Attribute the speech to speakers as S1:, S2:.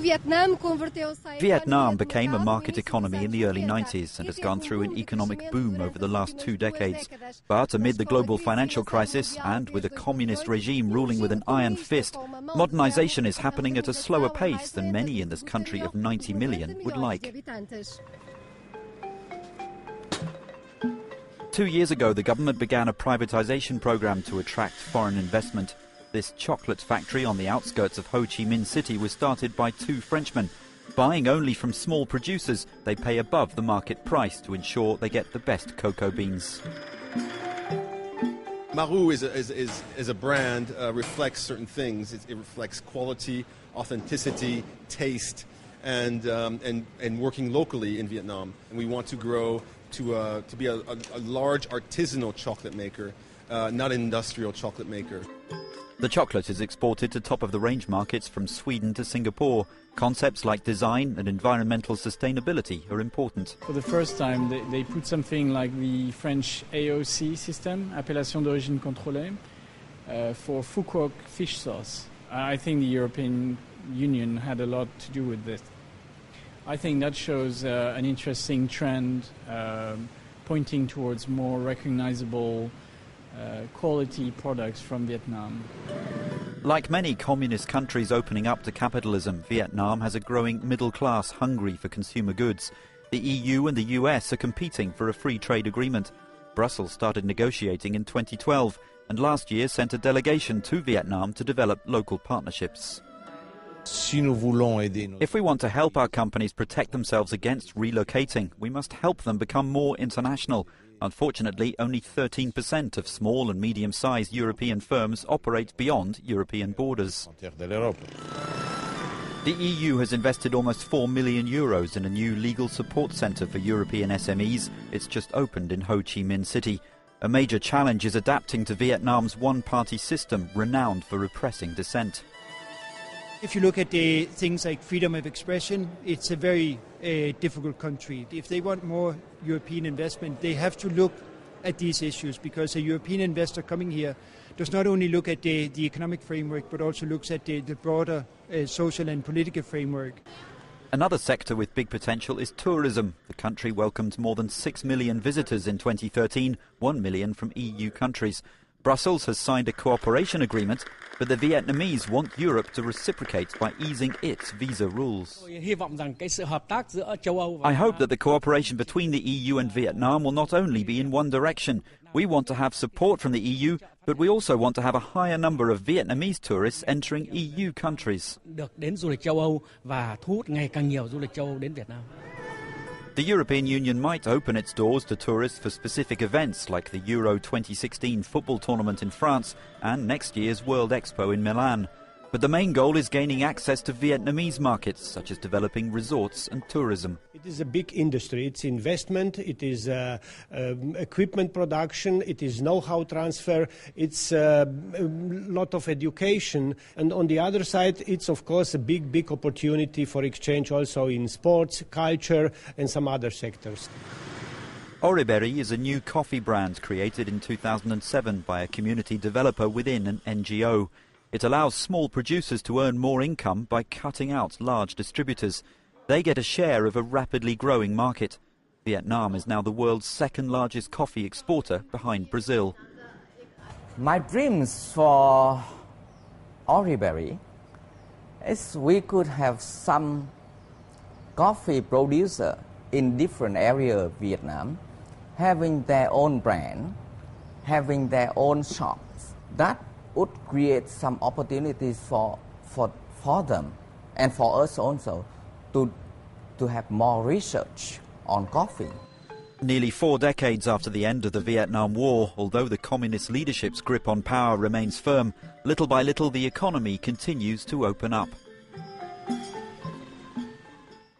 S1: Vietnam became a market economy in the early 90s and has gone through an economic boom over the last 2 decades. But amid the global financial crisis and with a communist regime ruling with an iron fist, modernization is happening at a slower pace than many in this country of 90 million would like. 2 years ago, the government began a privatization program to attract foreign investment. This chocolate factory on the outskirts of Ho Chi Minh City was started by 2 Frenchmen. Buying only from small producers, they pay above the market price to ensure they get the best cocoa beans.
S2: Maru is a brand, reflects certain things. It reflects quality, authenticity, taste, and working locally in Vietnam. And we want to grow to be a large artisanal chocolate maker, not an industrial chocolate maker.
S1: The chocolate is exported to top-of-the-range markets from Sweden to Singapore. Concepts like design and environmental sustainability are important.
S3: For the first time, they put something like the French AOC system, Appellation d'origine contrôlée, for Phuquoc fish sauce. I think the European Union had a lot to do with this. I think that shows an interesting trend pointing towards more recognizable quality products from Vietnam.
S1: Like many communist countries opening up to capitalism, Vietnam has a growing middle class hungry for consumer goods. The EU and the US are competing for a free trade agreement. Brussels started negotiating in 2012 and last year sent a delegation to Vietnam to develop local partnerships. If we want to help our companies protect themselves against relocating, we must help them become more international. Unfortunately, only 13% of small and medium-sized European firms operate beyond European borders. The EU has invested almost €4 million in a new legal support centre for European SMEs. It's just opened in Ho Chi Minh City. A major challenge is adapting to Vietnam's one-party system, renowned for repressing dissent.
S4: If you look at the things like freedom of expression, it's a very difficult country. If they want more European investment, they have to look at these issues, because a European investor coming here does not only look at the economic framework, but also looks at the broader social and political framework.
S1: Another sector with big potential is tourism. The country welcomed more than 6 million visitors in 2013, 1 million from EU countries. Brussels has signed a cooperation agreement, but the Vietnamese want Europe to reciprocate by easing its visa rules. I hope that the cooperation between the EU and Vietnam will not only be in one direction. We want to have support from the EU, but we also want to have a higher number of Vietnamese tourists entering EU countries. The European Union might open its doors to tourists for specific events like the Euro 2016 football tournament in France and next year's World Expo in Milan. But the main goal is gaining access to Vietnamese markets, such as developing resorts and tourism.
S5: It is a big industry. It's investment, it is equipment production, it is know-how transfer, it's a lot of education. And on the other side, it's of course a big opportunity for exchange also in sports, culture and some other sectors.
S1: Oriberry is a new coffee brand created in 2007 by a community developer within an NGO. It allows small producers to earn more income by cutting out large distributors. They get a share of a rapidly growing market. Vietnam is now the world's second largest coffee exporter behind Brazil.
S6: My dreams for Oriberry is we could have some coffee producer in different areas of Vietnam having their own brand, having their own shops. That would create some opportunities for them and for us also to have more research on coffee.
S1: Nearly 4 decades after the end of the Vietnam War, although the communist leadership's grip on power remains firm, little by little the economy continues to open up.